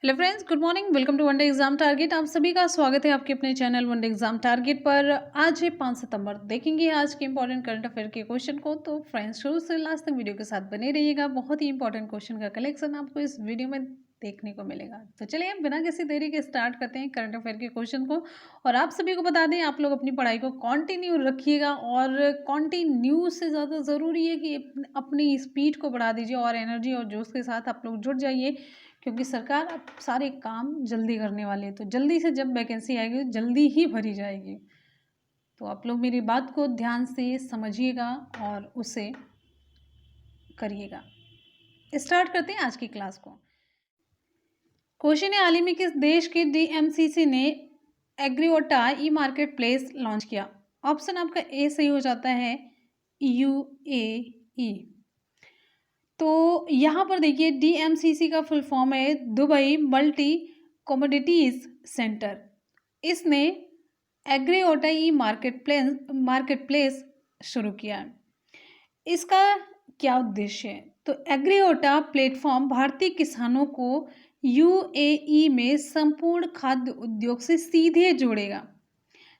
Hello friends, good morning. Welcome to one day exam target. आप सभी का स्वागत है आपके अपने चैनल वनडे एग्जाम टारगेट पर। आज है 5 सितंबर। देखेंगे आज के इंपॉर्टेंट करंट अफेयर के क्वेश्चन को। तो फ्रेंड्स, शुरू से लास्ट तक वीडियो के साथ बने रहिएगा। बहुत ही इंपॉर्टेंट क्वेश्चन का कलेक्शन आपको इस वीडियो में देखने को मिलेगा। तो चलिए हम बिना किसी देरी के स्टार्ट करते हैं करंट अफेयर के क्वेश्चन को। और आप सभी को बता दें, आप लोग अपनी पढ़ाई को कंटिन्यू रखिएगा और कंटिन्यू से ज़्यादा ज़रूरी है कि अपनी स्पीड को बढ़ा दीजिए और एनर्जी और जोश के साथ आप लोग जुट जाइए, क्योंकि सरकार अब सारे काम जल्दी करने वाले हैं। तो जल्दी से जब वैकेंसी आएगी जल्दी ही भरी जाएगी। तो आप लोग मेरी बात को ध्यान से समझिएगा और उसे करिएगा। स्टार्ट करते हैं आज की क्लास को। क्वेश्चन है, हाल ही में किस देश के डीएमसीसी ने एग्रीओटा ई मार्केट प्लेस लॉन्च किया? ऑप्शन आपका ए सही हो जाता है, यूएई। तो यहाँ पर देखिए, डीएमसीसी का फुल फॉर्म है दुबई मल्टी कमोडिटीज सेंटर। इसने एग्रीओटा ई मार्केट प्लेस शुरू किया है। इसका क्या उद्देश्य है? तो एग्रीओटा प्लेटफॉर्म भारतीय किसानों को यूएई में संपूर्ण खाद्य उद्योग से सीधे जोड़ेगा,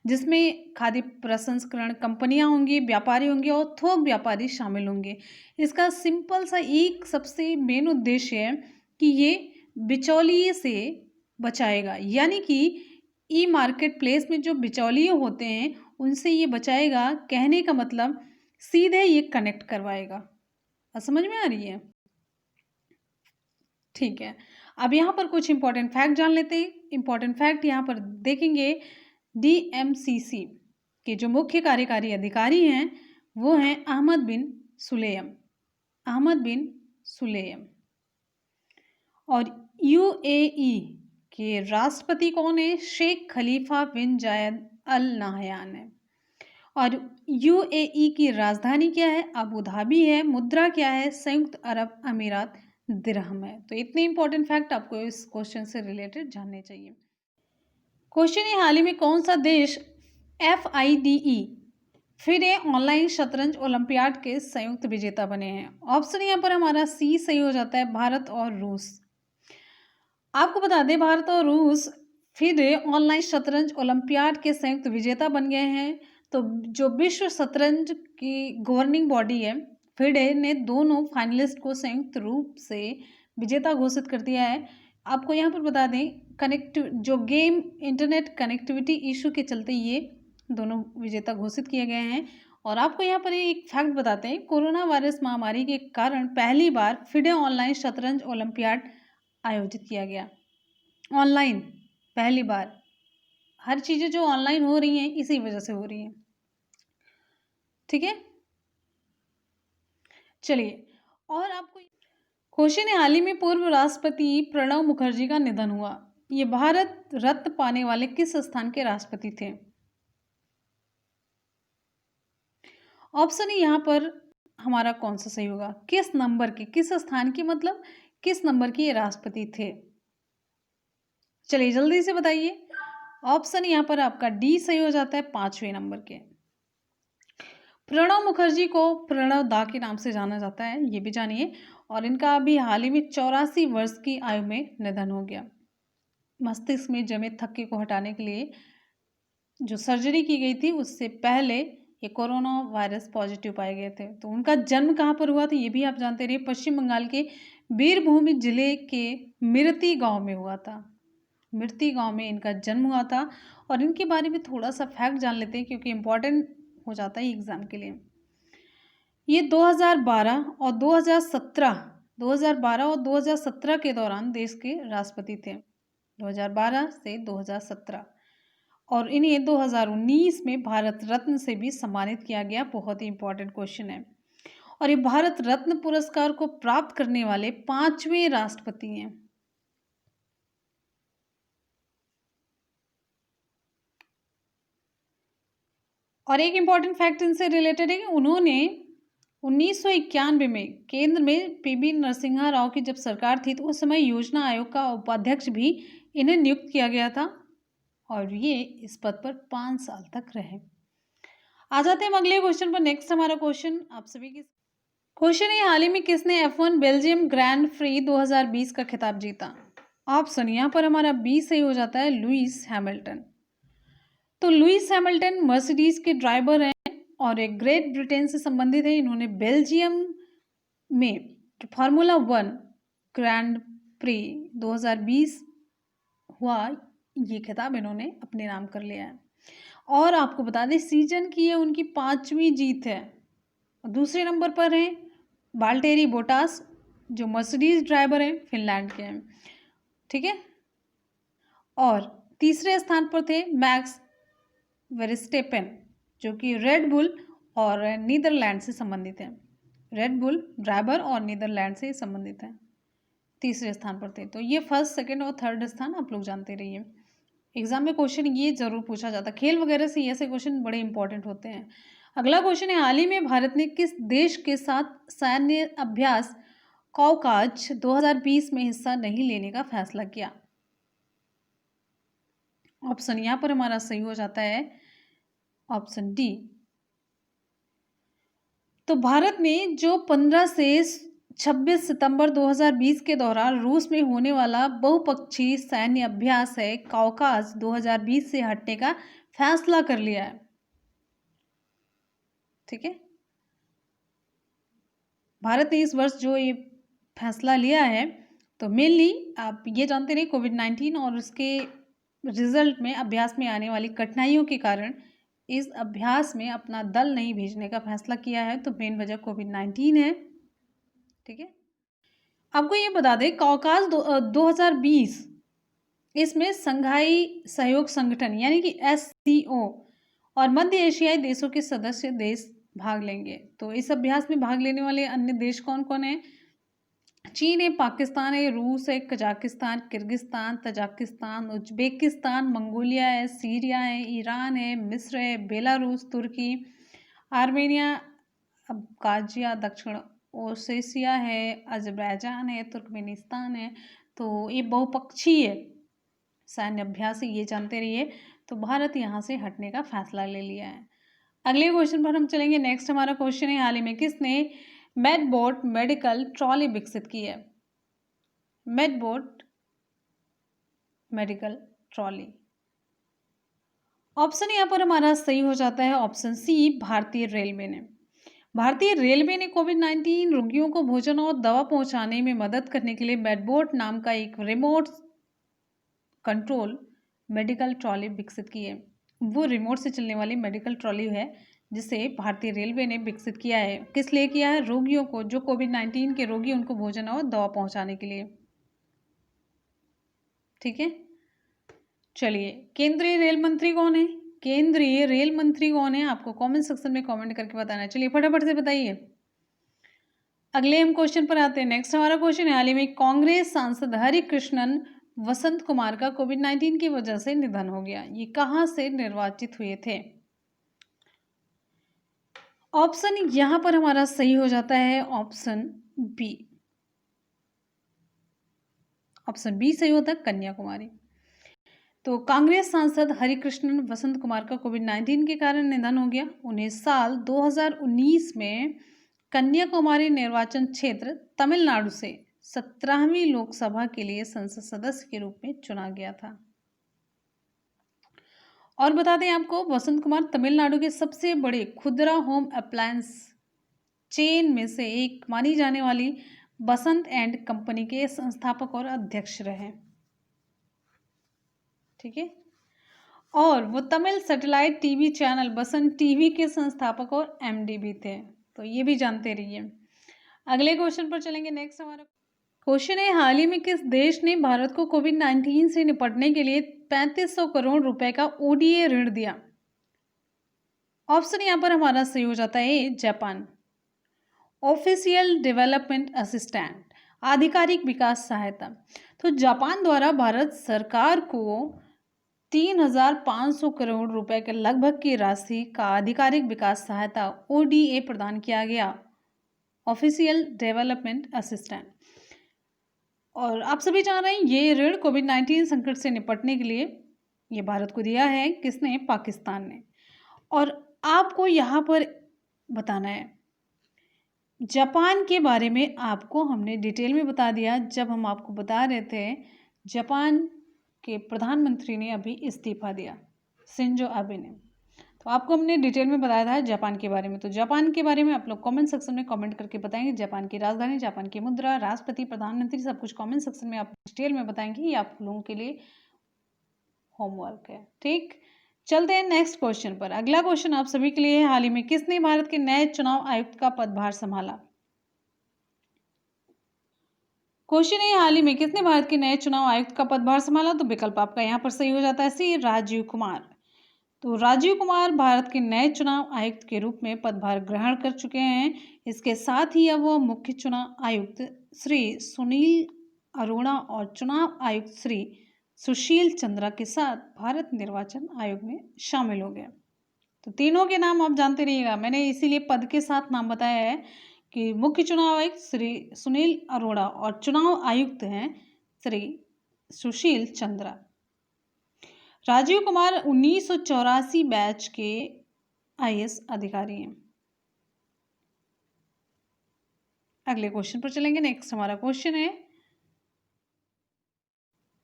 जिसमें खाद्य प्रसंस्करण कंपनियां होंगी, व्यापारी होंगे और थोक व्यापारी शामिल होंगे। इसका सिंपल सा एक सबसे मेन उद्देश्य है कि ये बिचौलिए से बचाएगा, यानी कि ई मार्केट प्लेस में जो बिचौलिए होते हैं उनसे ये बचाएगा। कहने का मतलब सीधे ये कनेक्ट करवाएगा। समझ में आ रही है? ठीक है, अब यहाँ पर कुछ इंपॉर्टेंट फैक्ट जान लेते हैं। इंपॉर्टेंट फैक्ट यहाँ पर देखेंगे, डीएमसीसी के जो मुख्य कार्यकारी अधिकारी हैं वो हैं अहमद बिन सुलेम। और यूएई के राष्ट्रपति कौन है? शेख खलीफा बिन जायद अल नाहयान है। और यूएई की राजधानी क्या है? अबू धाबी है। मुद्रा क्या है? संयुक्त अरब अमीरात दिरहम है। तो इतने इंपॉर्टेंट फैक्ट आपको इस क्वेश्चन से रिलेटेड जानने चाहिए। क्वेश्चन है, हाल ही में कौन सा देश FIDE फिडे ऑनलाइन शतरंज ओलंपियाड के संयुक्त विजेता बने हैं? ऑप्शन यहाँ पर हमारा सी सही हो जाता है, भारत और रूस। आपको बता दें, भारत और रूस फिडे ऑनलाइन शतरंज ओलंपियाड के संयुक्त विजेता बन गए हैं। तो जो विश्व शतरंज की गवर्निंग बॉडी है, फिडे ने दोनों फाइनलिस्ट को संयुक्त रूप से विजेता घोषित कर दिया है। आपको यहाँ पर बता दें, जो गेम इंटरनेट कनेक्टिविटी इशू के चलते ये दोनों विजेता घोषित किए गए हैं। और आपको यहाँ पर एक फैक्ट बताते हैं, कोरोना वायरस महामारी के कारण पहली बार फिडे ऑनलाइन शतरंज ओलंपियाड आयोजित किया गया। ऑनलाइन पहली बार। हर चीज़ें जो ऑनलाइन हो रही हैं इसी वजह से हो रही हैं। ठीक है, चलिए। और आपको क्वेश्चन है, हाल ही में पूर्व राष्ट्रपति प्रणब मुखर्जी का निधन हुआ। ये भारत रत्न पाने वाले किस स्थान के राष्ट्रपति थे? ऑप्शन यहाँ पर हमारा कौन सा सही होगा? किस नंबर के, किस स्थान के, मतलब किस नंबर के ये राष्ट्रपति थे? चलिए जल्दी से बताइए। ऑप्शन यहाँ पर आपका डी सही हो जाता है, 5वें नंबर के। प्रणब मुखर्जी को प्रणब दा के नाम से जाना जाता है, ये भी जानिए। और इनका अभी हाल ही में 84 वर्ष की आयु में निधन हो गया। मस्तिष्क में जमे थक्के को हटाने के लिए जो सर्जरी की गई थी, उससे पहले ये कोरोना वायरस पॉजिटिव पाए गए थे। तो उनका जन्म कहाँ पर हुआ था ये भी आप जानते रहिए। पश्चिम बंगाल के वीरभूमि जिले के मिर्ती गांव में हुआ था। मिर्ती गांव में इनका जन्म हुआ था। और इनके बारे में थोड़ा सा फैक्ट जान लेते हैं, क्योंकि इम्पोर्टेंट हो जाता है एग्जाम के लिए। ये 2012 और 2017 के दौरान देश के राष्ट्रपति थे, 2012 से 2017। और इन्हें 2019 में भारत रत्न से भी सम्मानित किया गया। बहुत ही इंपॉर्टेंट क्वेश्चन है। और ये भारत रत्न पुरस्कार को प्राप्त करने वाले 5वें राष्ट्रपति हैं। और एक इम्पॉर्टेंट फैक्ट इनसे रिलेटेड है कि उन्होंने 1991 में केंद्र में PV नरसिम्हा राव की जब सरकार थी, तो उस समय योजना आयोग का उपाध्यक्ष भी इन्हें नियुक्त किया गया था। और ये इस पद पर 5 साल तक रहे। आ जाते हैं अगले क्वेश्चन पर। नेक्स्ट हमारा क्वेश्चन आप सभी की क्वेश्चन है, हाल ही में किसने F1 बेल्जियम ग्रैंड प्री 2020 का खिताब जीता? ऑप्शन यहाँ पर हमारा बी सही हो जाता है, लुइस हैमिल्टन। तो लुइस हैमिल्टन मर्सिडीज के ड्राइवर हैं और एक ग्रेट ब्रिटेन से संबंधित है। इन्होंने बेल्जियम में फार्मूला 1 ग्रैंड प्री 2020 हुआ, ये खिताब इन्होंने अपने नाम कर लिया है। और आपको बता दें सीजन की ये उनकी 5वीं जीत है। दूसरे नंबर पर हैं वाल्टेरी बोटास, जो मर्सिडीज ड्राइवर हैं, फिनलैंड के हैं। ठीक है। और तीसरे स्थान पर थे मैक्स वेरस्टेपेन, जो कि रेड बुल और नीदरलैंड से संबंधित हैं। रेड बुल ड्राइवर और नीदरलैंड से संबंधित हैं, तीसरे स्थान पर थे। तो ये फर्स्ट, सेकंड और थर्ड स्थान आप लोग जानते रहिए। एग्जाम में क्वेश्चन ये जरूर पूछा जाता है, खेल वगैरह से ऐसे क्वेश्चन बड़े इंपॉर्टेंट होते हैं। अगला क्वेश्चन है, हाल ही में भारत ने किस देश के साथ सैन्य अभ्यास कॉकाज 2020 में हिस्सा नहीं लेने का फैसला किया? ऑप्शन यहाँ पर हमारा सही हो जाता है ऑप्शन डी। तो भारत ने जो 15 से 26 सितंबर 2020 के दौरान रूस में होने वाला बहुपक्षीय सैन्य अभ्यास है कॉकाज 2020 से हटने का फैसला कर लिया है। ठीक है। भारत ने इस वर्ष जो ये फैसला लिया है, तो मेनली आप ये जानते रहे कोविड-19 और उसके रिजल्ट में अभ्यास में आने वाली कठिनाइयों के कारण इस अभ्यास में अपना दल नहीं भेजने का फैसला किया है। तो मेन वजह कोविड-19 है। ठीक है। आपको ये बता दें कॉकाज 2020 इसमें संघाई सहयोग संगठन यानी कि SCO और मध्य एशियाई देशों के सदस्य देश भाग लेंगे। तो इस अभ्यास में भाग लेने वाले अन्य देश कौन कौन है? चीन है, पाकिस्तान है, रूस है, Kazakhstan, Kyrgyzstan, Tajikistan, Uzbekistan, Mongolia है, सीरिया है, ईरान है, मिस्र है, बेलारूस, तुर्की, आर्मेनिया, अब्खाजिया, दक्षिण ओसेशिया है, अजरबैजान है, तुर्कमेनिस्तान है। तो ये बहुपक्षीय सैन्य अभ्यास है, ये जानते रहिए। तो भारत यहाँ से हटने का फैसला ले लिया है। अगले क्वेश्चन पर हम चलेंगे। नेक्स्ट हमारा क्वेश्चन है, हाल ही में किसने मेडबोट मेडिकल ट्रॉली विकसित की है? मेडबोट मेडिकल ट्रॉली। ऑप्शन यहाँ पर हमारा सही हो जाता है ऑप्शन सी, भारतीय रेलवे ने। भारतीय रेलवे ने कोविड-19 रोगियों को भोजन और दवा पहुंचाने में मदद करने के लिए मेडबोट नाम का एक रिमोट कंट्रोल मेडिकल ट्रॉली विकसित की है। वो रिमोट से चलने वाली मेडिकल ट्रॉली है जिसे भारतीय रेलवे ने विकसित किया है। किस लिए किया है? रोगियों को, जो कोविड-19 के रोगी, उनको भोजन और दवा पहुंचाने के लिए। ठीक है। चलिए, केंद्रीय रेल मंत्री कौन है? केंद्रीय रेल मंत्री कौन है? आपको कमेंट सेक्शन में कमेंट करके बताना है। चलिए फटाफट से बताइए। अगले हम क्वेश्चन पर आते हैं। नेक्स्ट हमारा क्वेश्चन है, हाल ही में कांग्रेस सांसद हरिकृष्णन वसंत कुमार का कोविड-19 की वजह से निधन हो गया। ये कहां से निर्वाचित हुए थे? ऑप्शन यहां पर हमारा सही हो जाता है ऑप्शन बी। ऑप्शन बी सही होता है, कन्याकुमारी। तो कांग्रेस सांसद हरिकृष्णन वसंत कुमार का कोविड-19 के कारण निधन हो गया। उन्हें साल 2019 में कन्याकुमारी निर्वाचन क्षेत्र तमिलनाडु से 17वीं लोकसभा के लिए संसद सदस्य के रूप में चुना गया था। और बता दें आपको, वसंत कुमार तमिलनाडु के सबसे बड़े खुदरा होम अप्लायंस चेन में से एक मानी जाने वाली बसंत एंड कंपनी के संस्थापक और अध्यक्ष रहे। ठीक है। और वो तमिल सैटेलाइट टीवी चैनल बसंत टीवी के संस्थापक और MD भी थे। तो ये भी जानते रहिए। अगले क्वेश्चन पर चलेंगे। नेक्स्ट हमारा क्वेश्चन है, हाल ही में किस देश ने भारत को कोविड-19 से निपटने के लिए 3500 करोड़ रुपए का ODA ऋण दिया? ऑप्शन यहाँ पर हमारा सही हो जाता है जापान। ऑफिशियल डेवलपमेंट असिस्टेंट, आधिकारिक विकास सहायता। तो जापान द्वारा भारत सरकार को 3500 करोड़ रुपए के लगभग की राशि का आधिकारिक विकास सहायता ODA प्रदान किया गया, ऑफिशियल डेवलपमेंट असिस्टेंट। और आप सभी जान रहे हैं ये ऋण कोविड-19 संकट से निपटने के लिए ये भारत को दिया है। किसने? पाकिस्तान ने। और आपको यहाँ पर बताना है, जापान के बारे में आपको हमने डिटेल में बता दिया जब हम आपको बता रहे थे जापान के प्रधानमंत्री ने अभी इस्तीफा दिया, शिंजो आबे ने। तो आपको हमने डिटेल में बताया था जापान के बारे में। तो जापान के बारे में आप लोग कमेंट सेक्शन में कमेंट करके बताएंगे। जापान की राजधानी, जापान की मुद्रा, राष्ट्रपति, प्रधानमंत्री, सब कुछ कमेंट सेक्शन में आप डिटेल में बताएंगे। ये आप लोगों के लिए होमवर्क है, ठीक। चलते हैं नेक्स्ट क्वेश्चन पर। अगला क्वेश्चन आप सभी के लिए है, हाल ही में किसने भारत के नए चुनाव आयुक्त का पदभार संभाला? क्वेश्चन है, हाल ही में किसने भारत के नए चुनाव आयुक्त का पदभार संभाला? तो विकल्प आपका यहाँ पर सही हो जाता है सी, राजीव कुमार। तो राजीव कुमार भारत के नए चुनाव आयुक्त के रूप में पदभार ग्रहण कर चुके हैं। इसके साथ ही अब वो मुख्य चुनाव आयुक्त श्री सुनील अरोड़ा और चुनाव आयुक्त श्री सुशील चंद्रा के साथ भारत निर्वाचन आयोग में शामिल हो गए। तो तीनों के नाम आप जानते रहिएगा, मैंने इसीलिए पद के साथ नाम बताया है कि मुख्य चुनाव आयुक्त श्री सुनील अरोड़ा और चुनाव आयुक्त हैं श्री सुशील चंद्रा। राजीव कुमार 1984 बैच के आईएएस अधिकारी हैं। अगले क्वेश्चन पर चलेंगे। नेक्स्ट हमारा क्वेश्चन है,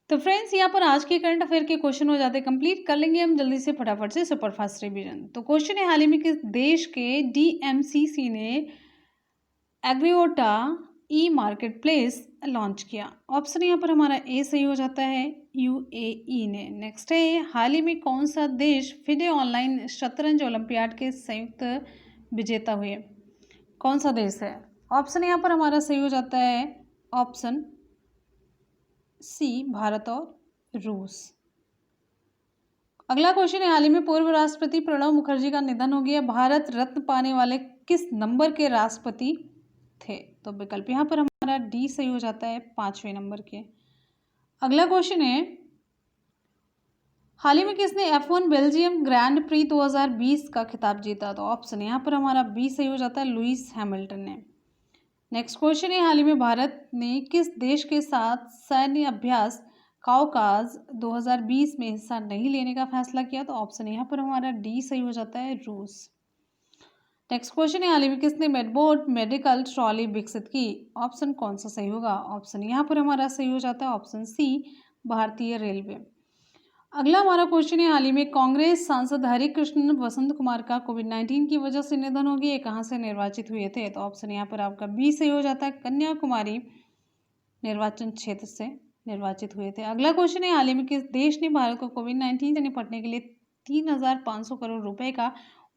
तो फ्रेंड्स यहाँ पर आज के करंट अफेयर के क्वेश्चन हो जाते कंप्लीट कर लेंगे हम जल्दी से फटाफट से सुपरफास्ट रिवीजन। तो क्वेश्चन है, हाल ही में किस देश के डीएमसीसी ने एग्रीओटा ई मार्केट प्लेस लॉन्च किया? ऑप्शन यहाँ पर हमारा ए सही हो जाता है, यूएई ने। नेक्स्ट है, हाल ही में कौन सा देश फिडे ऑनलाइन शतरंज ओलंपियाड के संयुक्त विजेता हुए? कौन सा देश है? ऑप्शन यहाँ पर हमारा सही हो जाता है ऑप्शन सी, भारत और रूस। अगला क्वेश्चन है, हाल ही में पूर्व राष्ट्रपति प्रणब मुखर्जी का निधन हो गया। भारत रत्न पाने वाले किस नंबर के राष्ट्रपति थे? तो विकल्प यहाँ पर हमारा डी सही हो जाता है, 5वें नंबर के। अगला क्वेश्चन है, हाल ही में किसने F1 बेल्जियम ग्रैंड प्री 2020 का खिताब जीता? तो ऑप्शन यहाँ पर हमारा बी सही हो जाता है, लुइस हैमिल्टन ने। नेक्स्ट क्वेश्चन है, हाल ही में भारत ने किस देश के साथ सैन्य अभ्यास काउकाज 2020 में हिस्सा नहीं लेने का फैसला किया? तो ऑप्शन यहाँ पर हमारा डी सही हो जाता है, रूस। नेक्स्ट क्वेश्चन है, हाल ही में किसने मेडबोट मेडिकल ट्रॉली विकसित की? ऑप्शन कौन सा सही होगा? ऑप्शन यहाँ पर हमारा सही हो जाता है ऑप्शन सी, भारतीय रेलवे। अगला हमारा क्वेश्चन है, हाल ही में कांग्रेस सांसद हरिकृष्ण वसंत कुमार का कोविड-19 की वजह से निधन हो गया। कहाँ से निर्वाचित हुए थे? तो ऑप्शन यहाँ पर आपका बी सही हो जाता है, कन्याकुमारी निर्वाचन क्षेत्र से निर्वाचित हुए थे। अगला क्वेश्चन है, हाल ही में किस देश ने भारत को कोविड-19 से निपटने के लिए 3,500 करोड़ रुपए का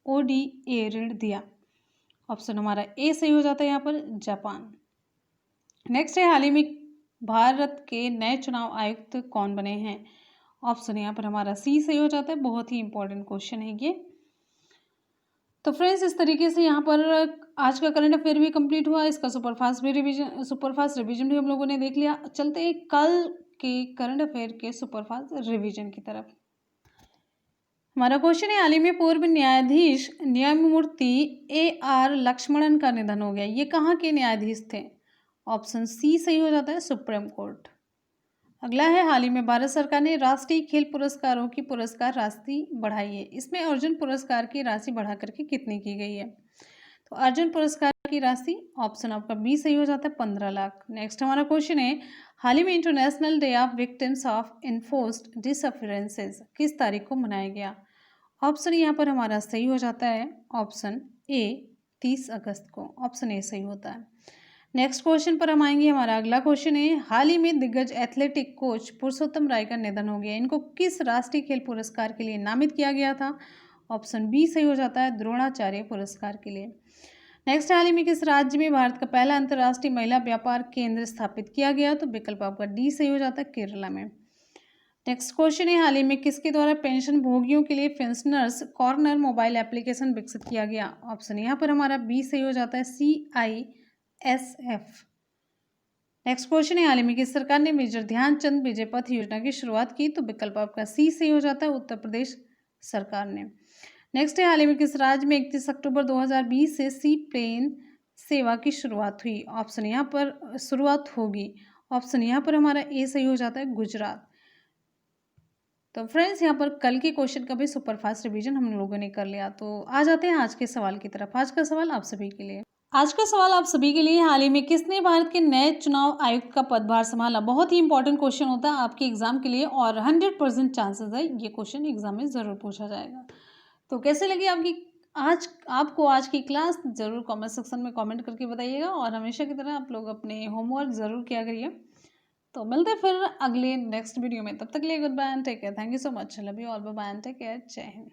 ओडीए ऋण दिया? ऑप्शन हमारा ए सही हो जाता है यहाँ पर, जापान। नेक्स्ट है, हाल ही में भारत के नए चुनाव आयुक्त कौन बने हैं? ऑप्शन यहाँ पर हमारा सी सही हो जाता है, बहुत ही इंपॉर्टेंट क्वेश्चन है ये। तो फ्रेंड्स, इस तरीके से यहाँ पर आज का करंट अफेयर भी कंप्लीट हुआ, इसका सुपरफास्ट रिवीजन भी हम लोगों ने देख लिया। चलते हैं कल के करंट अफेयर के सुपरफास्ट रिवीजन की तरफ। हमारा क्वेश्चन है, हाल ही में पूर्व न्यायाधीश न्यायमूर्ति AR लक्ष्मणन का निधन हो गया। ये कहाँ के न्यायाधीश थे? ऑप्शन सी सही हो जाता है, सुप्रीम कोर्ट। अगला है, हाल ही में भारत सरकार ने राष्ट्रीय खेल पुरस्कारों की पुरस्कार राशि बढ़ाई है। इसमें अर्जुन पुरस्कार की राशि बढ़ा करके कितनी की गई है? तो अर्जुन पुरस्कार की राशि ऑप्शन आपका बी सही हो जाता है, 15 लाख। नेक्स्ट हमारा क्वेश्चन है, हाल ही में international day of victims of enforced disappearances किस तारीख को मनाया गया? ऑप्शन यहाँ पर हमारा सही हो जाता है ऑप्शन ए, 30 अगस्त को। ऑप्शन ए सही होता है। नेक्स्ट क्वेश्चन पर हम आएंगे। हमारा अगला क्वेश्चन है, हाल ही में दिग्गज एथलेटिक कोच पुरुषोत्तम राय का निधन हो गया। इनको किस राष्ट्रीय खेल पुरस्कार के लिए नामित किया गया था? ऑप्शन बी सही हो जाता है, द्रोणाचार्य पुरस्कार के लिए। नेक्स्ट, हाल ही में किस राज्य में भारत का पहला अंतर्राष्ट्रीय महिला व्यापार केंद्र स्थापित किया गया? तो विकल्प आपका डी सही हो जाता है, केरला में। नेक्स्ट क्वेश्चन है, हाल ही में किसके द्वारा पेंशन भोगियों के लिए पेंशनर्स कॉर्नर मोबाइल एप्लीकेशन विकसित किया गया? ऑप्शन यहाँ पर हमारा बी सही हो जाता है, CISF। नेक्स्ट क्वेश्चन है, हाल ही में किस सरकार ने मेजर ध्यानचंद विजय पथ योजना की शुरुआत की? तो विकल्प आपका सी सही हो जाता है, उत्तर प्रदेश सरकार ने। नेक्स्ट है, हाल ही में किस राज्य में 31 अक्टूबर 2020 से सी प्लेन सेवा की शुरुआत हुई? ऑप्शन यहाँ पर शुरुआत होगी, ऑप्शन यहाँ पर हमारा ए सही हो जाता है, गुजरात। तो फ्रेंड्स, यहाँ पर कल के क्वेश्चन का भी सुपरफास्ट रिवीजन हम लोगों ने कर लिया। तो आ जाते हैं आज के सवाल की तरफ। आज का सवाल आप सभी के लिए, आज का सवाल आप सभी के लिए, हाल ही में किसने भारत के नए चुनाव आयुक्त का पदभार संभाला? बहुत ही इंपॉर्टेंट क्वेश्चन होता है आपके एग्जाम के लिए और 100% चांसेस है ये क्वेश्चन एग्जाम में ज़रूर पूछा जाएगा। तो कैसे लगी आपको आज की क्लास? ज़रूर कमेंट सेक्शन में कमेंट करके बताइएगा और हमेशा की तरह आप लोग अपने होमवर्क ज़रूर किया करिए। तो मिलते हैं फिर अगले नेक्स्ट वीडियो में, तब तक के लिए good bye and take care. Thank you so much. Love you all, bye bye and take care. जय हिंद।